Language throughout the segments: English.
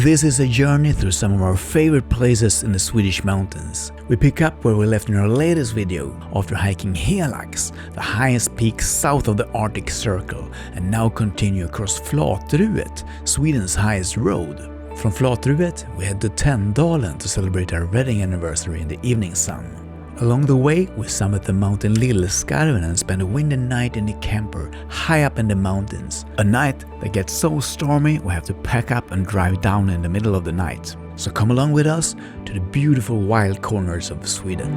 This is a journey through some of our favorite places in the Swedish mountains. We pick up where we left in our latest video after hiking Helax, the highest peak south of the Arctic Circle, and now continue across Flatruet, Sweden's highest road. From Flatruet we head to Tänndalen to celebrate our wedding anniversary in the evening sun. Along the way we summit the mountain Lillskarven and spend a windy night in the camper high up in the mountains. A night that gets so stormy we have to pack up and drive down in the middle of the night. So come along with us to the beautiful wild corners of Sweden.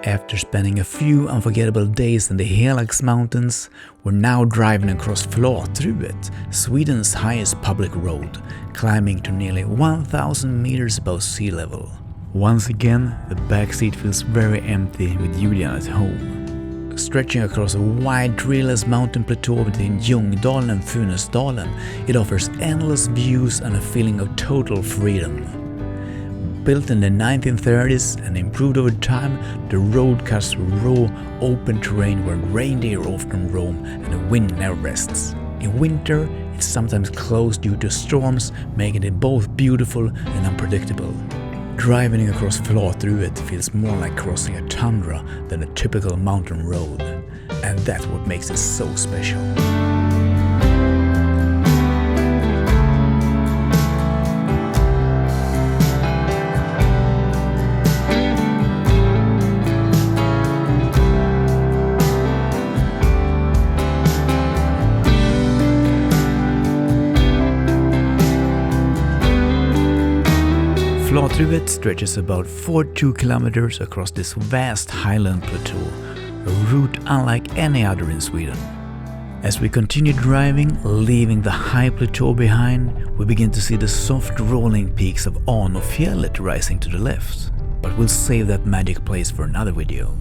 After spending a few unforgettable days in the Helax mountains, we're now driving across Flatruet, Sweden's highest public road, climbing to nearly 1,000 meters above sea level. Once again, the backseat feels very empty with Julian at home. Stretching across a wide treeless mountain plateau between Tänndalen and Funäsdalen, it offers endless views and a feeling of total freedom. Built in the 1930s and improved over time, the road cuts through raw, open terrain where reindeer often roam and the wind never rests. In winter, it's sometimes closed due to storms, making it both beautiful and unpredictable. Driving across Flatruet feels more like crossing a tundra than a typical mountain road, and that's what makes it so special. Flatruet stretches about 42 kilometers across this vast highland plateau, a route unlike any other in Sweden. As we continue driving, leaving the high plateau behind, we begin to see the soft rolling peaks of Anderssjöåfallet rising to the left. But we'll save that magic place for another video.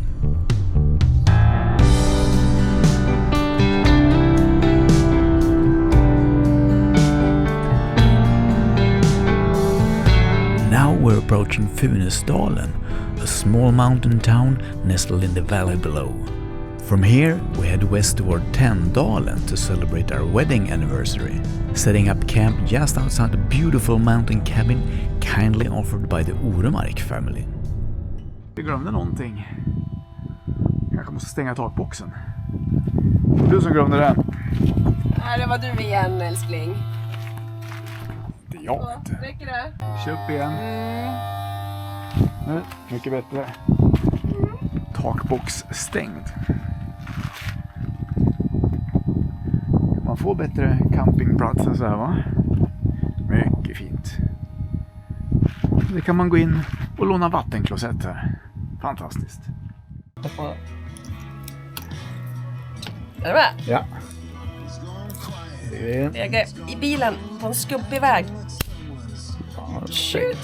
Now we're approaching Funäsdalen, a small mountain town nestled in the valley below. From here we head west toward Tänndalen to celebrate our wedding anniversary, setting up camp just outside the beautiful mountain cabin kindly offered by the Oremark family. Vi glömde någonting. Jag kanske måste stänga takboxen. Du som glömde den. Nej, det var du igen, älskling. Det är jag inte. Räcker det? Köp igen. Nu, mycket bättre. Takbox stängd. Man får bättre campingplats än så här, va? Mycket fint. Det kan man gå in och låna vattenklosett här. Fantastiskt. Är du med? Ja. Jag är i bilen på en skubbig väg. Shit.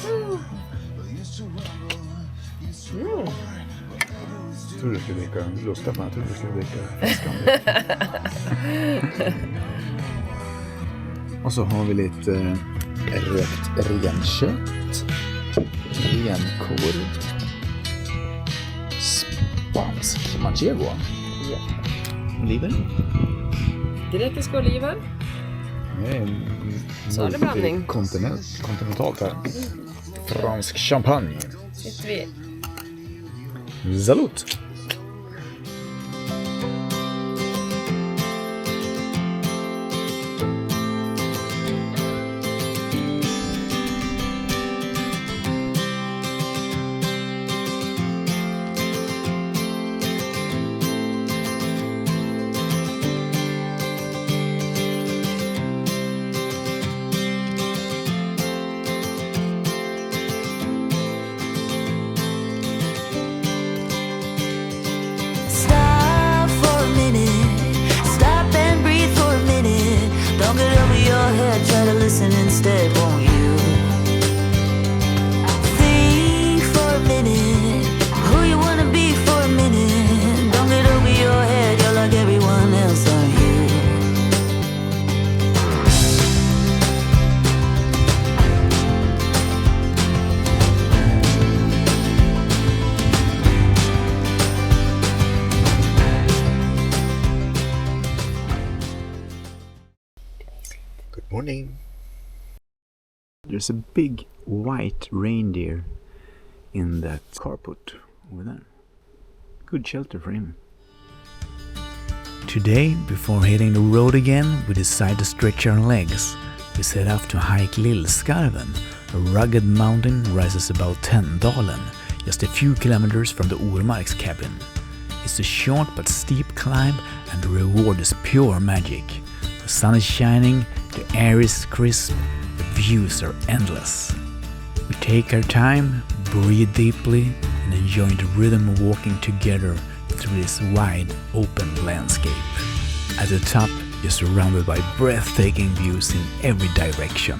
Jag tror du skulle dricka lukta på. Jag tror du skulle dricka flaskan. Och så har vi lite rökt renkött, renkorv, spansk manchego, oliver, Grekiska oliver. Så är det blandning. Kontinentalt här. Fransk champagne. Sitter vi. Salut! Try to listen instead, won't you? Think for a minute who you wanna be for a minute. Don't get over your head, you're like everyone else, aren't you? morning. There's a big white reindeer in that carport over there. Good shelter for him. Today, before hitting the road again, we decide to stretch our legs. We set off to hike Lillskarven. A rugged mountain rises above Tänndalen, just a few kilometers from the Ormarks cabin. It's a short but steep climb, and the reward is pure magic. The sun is shining, the air is crisp, the views are endless. We take our time, breathe deeply, and enjoy the rhythm of walking together through this wide, open landscape. At the top, you're surrounded by breathtaking views in every direction.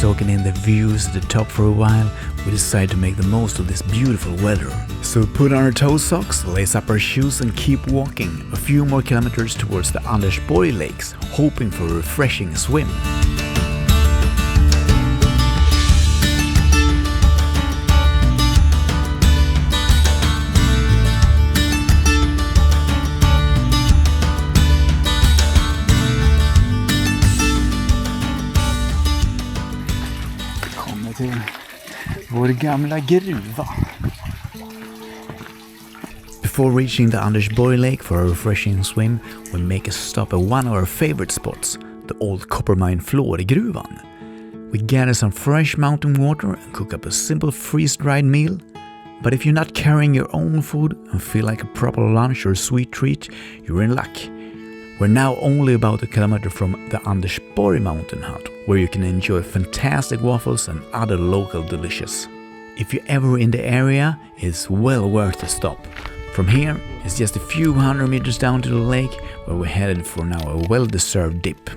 Soaking in the views at the top for a while, we decide to make the most of this beautiful weather. So we put on our toe socks, lace up our shoes and keep walking a few more kilometers towards the Andersborg lakes, hoping for a refreshing swim. Till vår gamla gruva. Before reaching the Andersborg lake for a refreshing swim, we make a stop at one of our favorite spots, the old copper mine Flatruet. We gather some fresh mountain water and cook up a simple freeze-dried meal. But if you're not carrying your own food and feel like a proper lunch or sweet treat, you're in luck. We're now only about a kilometer from the Andersborg mountain hut, where you can enjoy fantastic waffles and other local delicious. If you're ever in the area, it's well worth a stop. From here, it's just a few hundred meters down to the lake, where we're headed for now a well-deserved dip.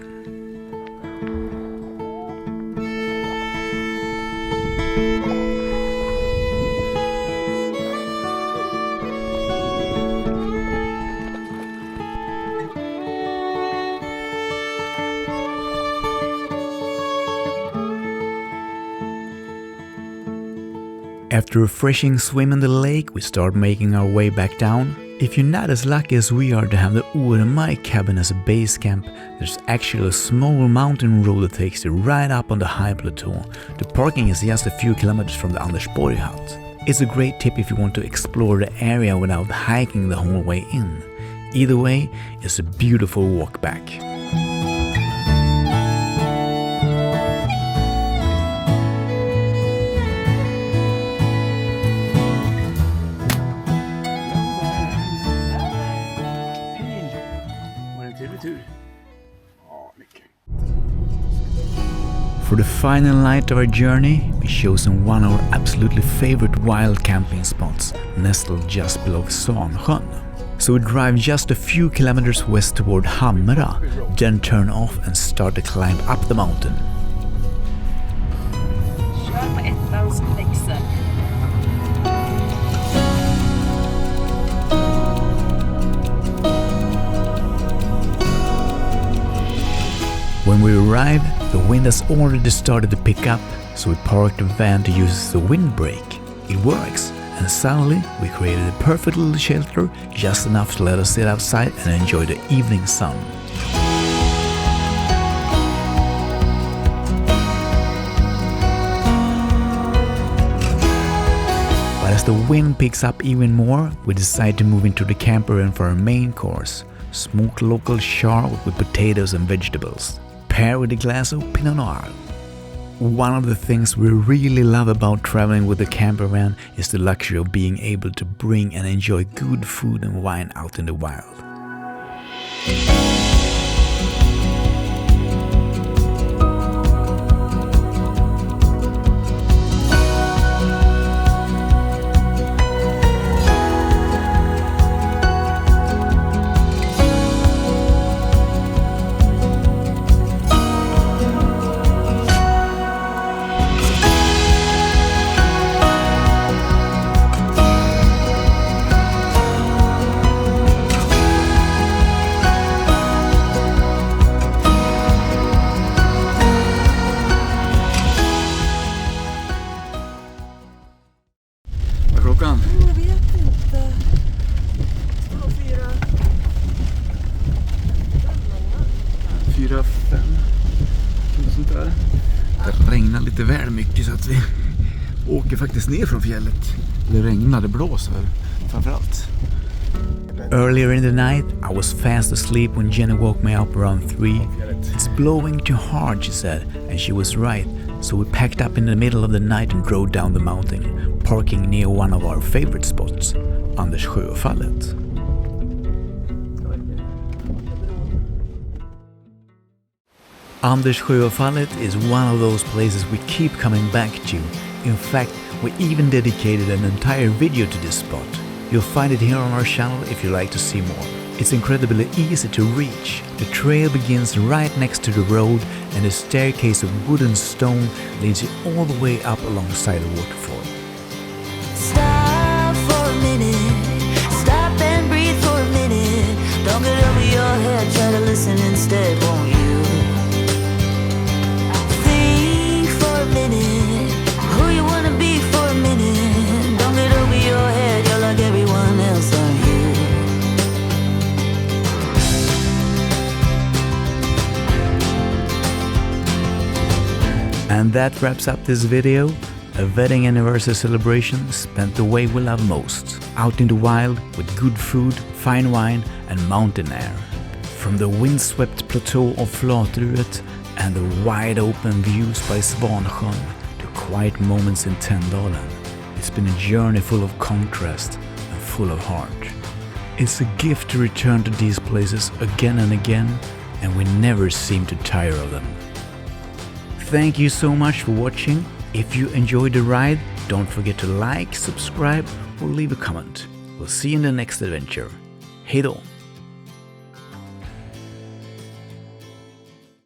After a refreshing swim in the lake, we start making our way back down. If you're not as lucky as we are to have the Ormarks cabin as a base camp, there's actually a small mountain road that takes you right up on the high plateau. The parking is just a few kilometers from the Andersborg hut. It's a great tip if you want to explore the area without hiking the whole way in. Either way, it's a beautiful walk back. For the final night of our journey, we chosen one of our absolutely favorite wild camping spots, nestled just below Svansjön. So we drive just a few kilometers west toward Hamra, then turn off and start to climb up the mountain. Kör på ettans växel. When we arrive, the wind has already started to pick up, so we parked the van to use the windbreak. It works, and suddenly we created a perfect little shelter, just enough to let us sit outside and enjoy the evening sun. But as the wind picks up even more, we decide to move into the camper and for our main course, smoked local char with potatoes and vegetables, paired with a glass of Pinot Noir. One of the things we really love about traveling with the camper van is the luxury of being able to bring and enjoy good food and wine out in the wild. Klockan? Jag vet inte. 4, 5. Något sånt där. Det regnar lite väl mycket så att vi åker faktiskt ner från fjället. Det regnar, det blåser framförallt. Earlier in the night, I was fast asleep when Jenny woke me up around 3. It's blowing too hard, she said, and she was right. So we packed up in the middle of the night and drove down the mountain, parking near one of our favorite spots, Anderssjöåfallet. Anderssjöåfallet is one of those places we keep coming back to. In fact, we even dedicated an entire video to this spot. You'll find it here on our channel if you like to see more. It's incredibly easy to reach. The trail begins right next to the road and a staircase of wood and stone leads you all the way up alongside the waterfall. Stop for a minute. Stop and breathe for a minute. Don't get over your head. Try to listen instead, won't you? Think for a minute. Who you wanna be for a minute. Don't get over your head. You're like everyone else, aren't you? And that wraps up this video. A wedding anniversary celebration spent the way we love most. Out in the wild with good food, fine wine and mountain air. From the windswept plateau of Flatruet and the wide open views by Svansjön to quiet moments in Tänndalen. It's been a journey full of contrast and full of heart. It's a gift to return to these places again and again, and we never seem to tire of them. Thank you so much for watching. If you enjoyed the ride, don't forget to like, subscribe or leave a comment. We'll see you in the next adventure. Hej då!